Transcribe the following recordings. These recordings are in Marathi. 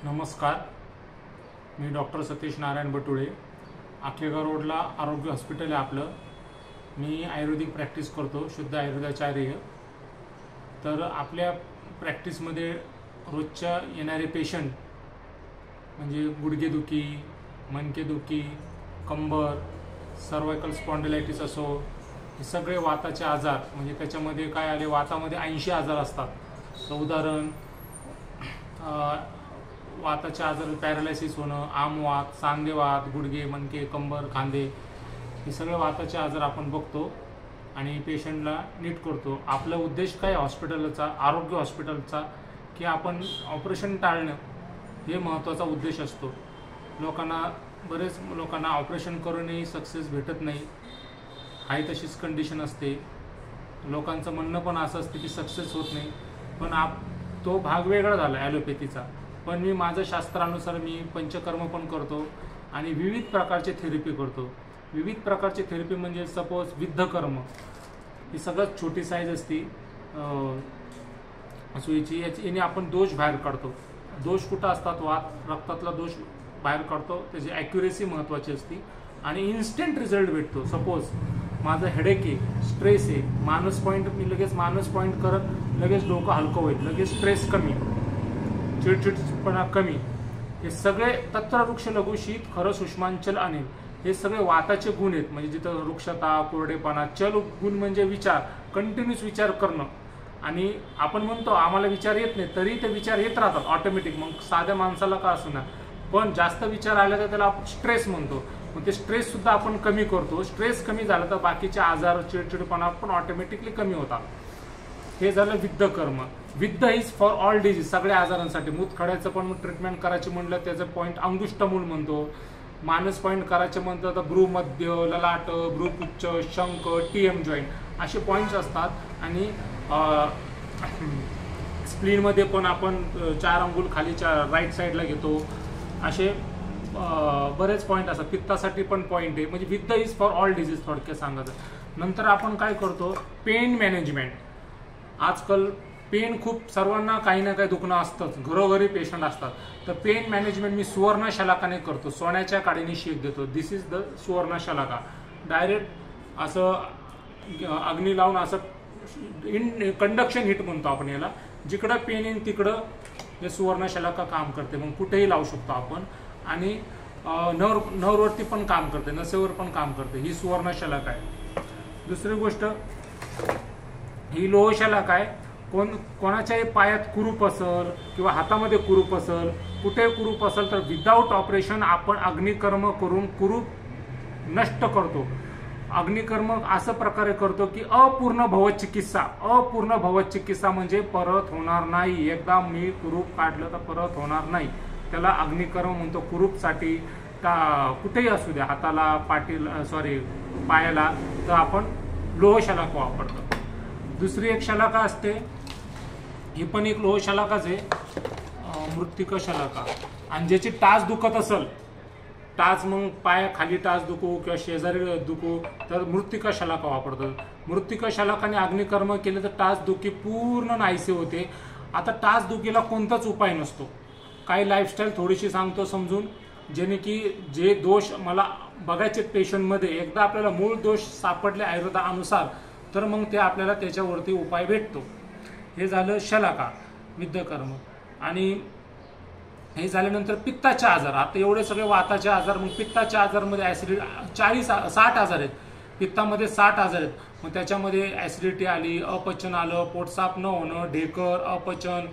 नमस्कार, मी डॉक्टर सतीश नारायण बटुळे. आखेगाव रोडला आरोग्य हॉस्पिटल आहे आपलं. मी आयुर्वेदिक प्रॅक्टिस करतो, शुद्ध आयुर्वेदाचार्य. तर आपल्या प्रॅक्टिसमध्ये रोजच्या येणारे पेशंट म्हणजे गुडघेदुखी, मणकेदुखी, कंबर, सर्वायकल स्पॉन्डिलायटिस असो, हे सगळे वाताचे आजार. म्हणजे त्याच्यामध्ये काय आले, वातामध्ये 80 आजार असतात. तर उदाहरण वाताचे आजार, पॅरालायसिस होणं, आमवात, सांधेवात, गुडघे, मणके, कंबर, खांदे, हे सगळे वाताचे आजार आपण बघतो आणि पेशंटला नीट करतो. आपला उद्देश काय हॉस्पिटलचा, आरोग्य हॉस्पिटलचा, की आपण ऑपरेशन टाळणं हे महत्त्वाचा उद्देश असतो. बरेच लोकांना ऑपरेशन करूनही सक्सेस भेटत नाही, आहे तशीच कंडिशन असते. लोकांचं म्हणणं पण असं असतं की सक्सेस होत नाही, पण तो भाग वेगळा झाला ॲलोपॅथीचा. पण मी माझं शास्त्रानुसार मी पंचकर्म पण करतो आणि विविध प्रकारचे थेरपी करतो. विविध प्रकारचे थेरपी म्हणजे सपोज विद्धकर्म, ही सगळ्यात छोटी साईज असते सुईची. याने आपण दोष बाहेर काढतो. दोष कुठं असतात, रक्तातला दोष बाहेर काढतो. त्याची ॲक्युरेसी महत्त्वाची असते आणि इन्स्टंट रिझल्ट भेटतो. सपोज माझं हेडेक आहे, स्ट्रेस आहे, मानस पॉईंट, मी लगेच मानस पॉईंट करत लगेच डोकं हलकं होईल, लगेच स्ट्रेस कमी, चिडचिडपणा कमी. हे सगळे तत्र वृक्ष लघु शीत खरं सुषमांचल अनिल, हे सगळे वाताचे गुण आहेत. म्हणजे जिथं वृक्षता, कोरडेपणा, चल गुण म्हणजे विचार, कंटिन्यूस विचार करणं. आणि आपण म्हणतो आम्हाला विचार येत नाही, तरी ते विचार येत राहतात ऑटोमॅटिक. मग साध्या माणसाला का असू ना, पण जास्त विचार आले तर त्याला आपण स्ट्रेस म्हणतो. मग ते स्ट्रेस सुद्धा आपण कमी करतो. स्ट्रेस कमी झाला तर बाकीचे आजार, चिडचिडपणा पण ऑटोमॅटिकली कमी होतात. हे झालं विद्धकर्म. विद्ध इज फॉर ऑल डिजीज, सगळ्या आजारांसाठी. मूतखड्याचं पण ट्रीटमेंट करायची म्हणलं त्याचं पॉईंट अंगुष्ठमूल म्हणतो. मानस पॉईंट करायचे म्हणतं तर भ्रूमध्य, ललाट, भ्रूपुच्छ, शंख, टीएम जॉईंट, असे पॉईंट्स असतात. आणि स्प्लीनमध्ये पण आपण 4 अंगुल खालीच्या राईट साईडला घेतो. असे बरेच पॉईंट असतात. पित्तासाठी पण पॉईंट आहे. म्हणजे विद्ध इज फॉर ऑल डिजीज थोडक्यात सांगायचं. नंतर आपण काय करतो, पेन मॅनेजमेंट. आजकाल पेन खूप सर्वांना काही ना काही दुखणं असतंच, घरोघरी पेशंट असतात. तर पेन मॅनेजमेंट मी सुवर्ण शलाकाने करतो. सोन्याच्या काडीने शेक देतो. दिस इज द सुवर्ण शलाका. डायरेक्ट असं अग्नी लावून असं कंडक्शन हिट म्हणतो आपण याला. जिकडं पेन येईल तिकडं हे सुवर्ण शलाका काम करते. मग कुठेही लावू शकतो आपण. आणि नवरवरती पण काम करते, नसेवर पण काम करते. ही सुवर्ण शलाका आहे. दुसरी गोष्ट, ही लोह शलाका आहे. कोणाच्याही पायात कुरूप असेल किंवा हातामध्ये कुरूप असेल, कुठे कुरूप असेल तर विदाऊट ऑपरेशन आपण अग्निकर्म करून कुरूप नष्ट करतो. अग्निकर्म असं प्रकारे करतो की अपूर्ण भवचिकित्सा. अपूर्ण भवचिकित्सा म्हणजे परत होणार नाही. एकदा मी कुरूप काढलं तर परत होणार नाही. त्याला अग्निकर्म म्हणतो. कुरूपसाठी कुठेही असू द्या, हाताला, पायाला, तर आपण लोह शलाका वापरतो. दुसरी एक शलाका असते, ही पण एक लोह शलाकाच आहे, मृत्तिका शलाका. आणि ज्याची टाच दुखत असेल, टाच मग पायाखाली टाच दुखू किंवा शेजारी दुखू, तर मृत्तिका शलाका वापरतात. मृत्तिका शलाकाने अग्निकर्म केलं तर टाच दुखी पूर्ण नाहीसे होते. आता टाच दुखीला कोणताच उपाय नसतो. काही लाईफस्टाईल थोडीशी सांगतो समजून, जेणे की जे दोष मला बघायचे पेशंटमध्ये, एकदा आपल्याला मूळ दोष सापडले आयुर्वेदानुसार, तर मग ते आपल्याला त्याच्यावरती उपाय भेटतो. हे झालं शलाका, विद्धकर्म. आणि हे झाल्यानंतर पित्ताचे आजार. आता एवढे सगळे वाताचे आजार. मग पित्ताच्या आजारमध्ये ॲसिडिटी 60 आजार आहेत. पित्तामध्ये 60 आजार आहेत. मग त्याच्यामध्ये ॲसिडिटी आली, अपचन आलं, पोटसाफ न होणं, ढेकर, अपचन,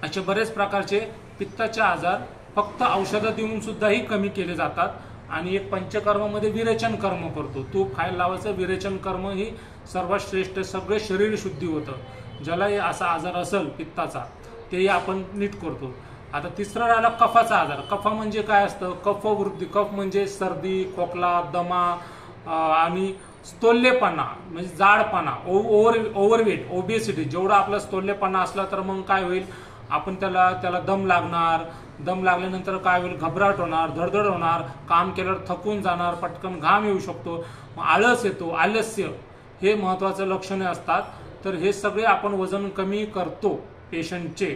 असे बरेच प्रकारचे पित्ताचे आजार फक्त औषधं देऊन सुद्धाही कमी केले जातात. आणि एक पंचकर्मामध्ये विरेचन कर्म करतो. तूप खायला लावायचं. विरेचन कर्म ही सर्वात श्रेष्ठ. सगळे शरीर शुद्धी होतं. ज्यालाही असा आजार असेल पित्ताचा, तेही आपण नीट करतो. आता तिसरा राहिला कफाचा आजार. कफा म्हणजे काय असतं, कफवृद्धी. कफ म्हणजे सर्दी, खोकला, दमा आणि स्थूल्यपणा म्हणजे जाडपणा, ओव्हरवेट, ओबेसिटी. जेवढा आपला स्थूल्यपणा असला तर मग काय होईल, आपण त्याला दम लागणार. दम लागल्यानंतर काय होईल, घबराट होणार, धडधड होणार, काम केल्यावर थकून जाणार, पटकन घाम येऊ शकतो, आळस येतो, आलस्य, हे महत्त्वाचे लक्षणे असतात. तर हे सगळे आपण वजन कमी करतो पेशंटचे.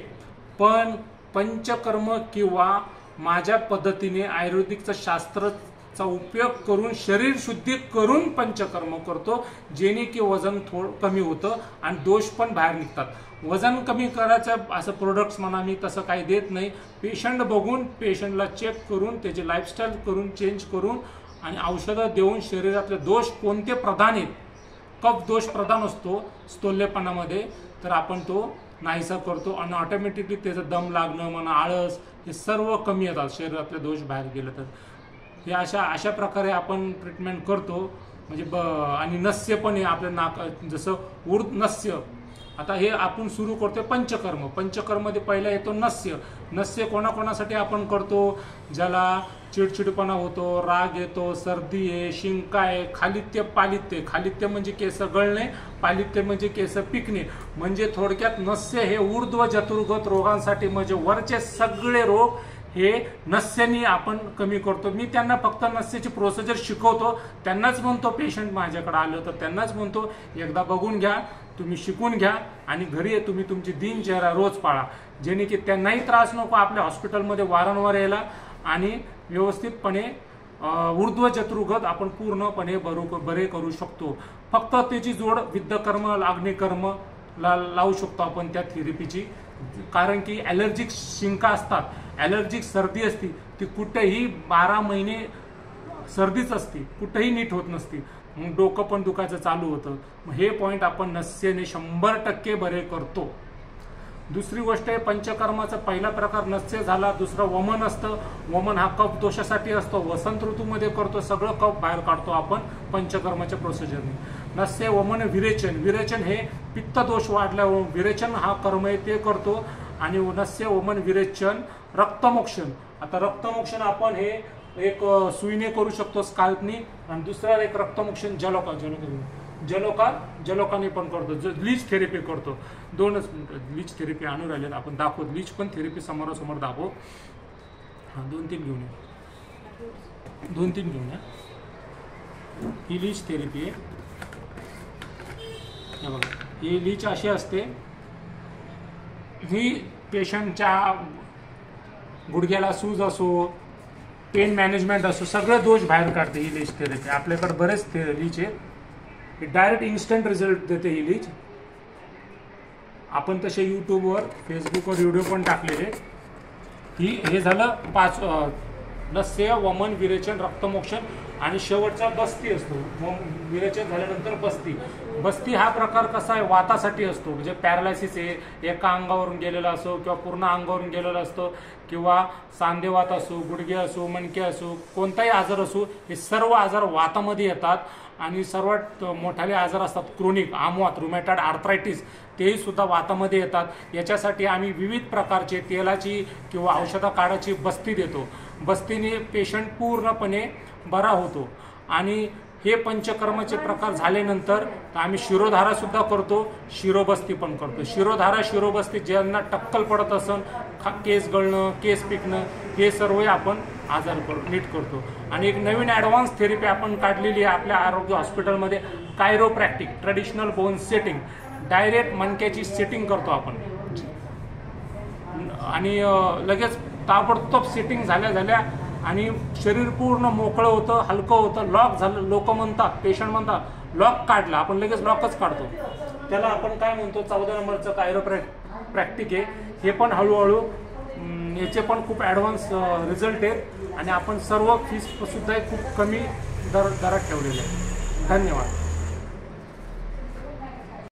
पण पंचकर्म किंवा माझ्या पद्धतीने आयुर्वेदिकचं शास्त्राचा उपयोग करून शरीर शुद्धी करून पंचकर्म करतो, जेणे की वजन कमी होतं आणि दोष पण बाहेर निघतात. वजन कमी करायचं असं प्रोडक्ट्स म्हणा मी तसं काही देत नाही. पेशंट बघून, पेशंटला चेक करून, त्याची लाईफस्टाईल करून चेंज करून आणि औषधं देऊन शरीरातले दोष कोणते प्रधान आहेत, कफ दोष प्रधान असतो स्थूल्यपणामध्ये, तर आपण तो नाहीसा करतो आणि ऑटोमॅटिकली त्याचं दम लागणं म्हणा, आळस, हे सर्व कमी येतात शरीरातले दोष बाहेर गेले तर. हे अशा प्रकारे आपण ट्रीटमेंट करतो. म्हणजे आणि नस्य पण आहे आपल्या जसं ऊर्ध नस्य. आता हे आपण सुरू करतो पंचकर्म. पंचकर्ममध्ये पहिला येतो नस्य. नस्य कोणाकोणासाठी आपण करतो? ज्याला चिडचिडपणा होतो, राग येतो, सर्दी आहे, शिंका आहे, खालित्य पालित्य. खालित्य म्हणजे केस गळणे, पालित्य म्हणजे केस पिकणे. म्हणजे थोडक्यात नस्य हे ऊर्ध्व चतुर्गत रोगांसाठी, म्हणजे वरचे सगळे रोग हे नस्यानी आपण कमी करतो. मी त्यांना फक्त नस्याची प्रोसिजर शिकवतो. त्यांनाच म्हणतो, पेशंट माझ्याकडे आलं तर त्यांनाच म्हणतो एकदा बघून घ्या, तुम्ही शिकून घ्या आणि घरी तुम्ही तुमची दिनचर्या रोज पाळा, जेणे की त्यांनाही त्रास नको आपल्या हॉस्पिटलमध्ये वारंवार यायला आणि व्यवस्थितपणे ऊर्ध्व चतुर्गत आपण पूर्णपणे बरे करू शकतो. फक्त त्याची जोड विद्धकर्म, अग्निकर्म लावू शकतो आपण त्या थेरपीची. कारण की ॲलर्जिक शिंका असतात, ॲलर्जिक सर्दी असती, ती कुठेही 12 महिने सर्दीच असते, कुठेही नीट होत नसती. मग डोकं पण दुखायचं चालू होतं. हे पॉईंट आपण नस्येने 100% बरे करतो. दुसरी गोष्ट आहे पंचकर्माचा पहिला प्रकार नस्य झाला. दुसरा वमन असतं. वमन हा कफ दोषासाठी असतो, वसंत ऋतूमध्ये करतो, सगळं कफ बाहेर काढतो आपण पंचकर्माच्या प्रोसिजरने. नस्य, वमन, विरेचन. विरेचन हे पित्त दोष वाढल्यावर विरेचन हा कर्म आहे ते करतो. आणि नस्य, वमन, विरेचन, रक्तमोक्षण. आता रक्तमोक्षण आपण हे एक सुईने करू शकतो, स्काल्पनी. आणि दुसरा एक रक्तमोक्षण जलोकाने पण करतो, जो लीच थेरपी करतो. 2च मिनिटं लीच थेरपी आणून राहिले आपण दाखवतो. लीच पण थेरपी समोरासमोर दाखव. हां 2-3 घेऊन या, 2-3 घेऊन या. ही लीच थेरपी आहे. हे बघा, ही लीच अशी असते. ही पेशंटच्या गुडघ्याला सूज असो, पेन मॅनेजमेंट असो, सगळे दोष बाहेर काढते ही लीच थेरपी. आपल्याकडे बरेच लीच आहेत. डायरेक्ट इन्स्टंट रिझल्ट देते ही लीच. आपण तसे यूट्यूबवर, फेसबुकवर व्हिडिओ पण टाकलेले. हे झालं 5 नस्य, वमन, विरेचन, रक्तमोक्षण आणि शेवटचा बस्ती असतो. विरेचन झाल्यानंतर बस्ती. बस्ती हा प्रकार कसा आहे, वातासाठी असतो. म्हणजे पॅरालायसिस आहे, एका अंगावरून गेलेला असो किंवा पूर्ण अंगावरून गेलेला असतो, किंवा सांधेवात असो, गुडघे असो, मणके असो, कोणताही आजार असो, हे सर्व आजार वातामध्ये येतात. आणि सर्वात मोठाले आजार असतात क्रोनिक, आमवात, रुमॅटॉइड आर्थरायटिस, तेही सुद्धा वातामध्ये येतात. याच्यासाठी आम्ही विविध प्रकारचे तेलाची किंवा औषधा काढाची बस्ती देतो. बस्तीने पेशंट पूर्णपणे बरा होतो. आणि हे पंचकर्माचे प्रकार झाल्यानंतर आम्ही शिरोधारा सुद्धा करतो, शिरोबस्ती पण करतो. शिरोधारा, शिरोबस्ती ज्यांना टक्कल पडत असन, केस गळणं, केस पिकणं, हे सर्व आपण आजार नीट करतो. आणि एक नवीन ॲडव्हान्स थेरपी आपण काढलेली आहे आपल्या आरोग्य हॉस्पिटलमध्ये, chiropractic, traditional bone setting. Direct मणक्याची सेटिंग करतो आपण आणि लगेच ताबडतोब सेटिंग झाल्या आणि शरीर पूर्ण मोकळं होतं, हलकं होतं, लॉक झालं. लोक म्हणतात, पेशंट म्हणतात लॉक काढला, आपण लगेच लॉकच काढतो. त्याला आपण काय म्हणतो, 14 नंबरचं कायरोप्रॅक्टिक आहे. हे पण हळूहळू याचे पण खूप ॲडव्हान्स रिझल्ट आहेत आणि आपण सर्व फीस सुद्धा खूप कमी दरात ठेवलेले आहे. धन्यवाद.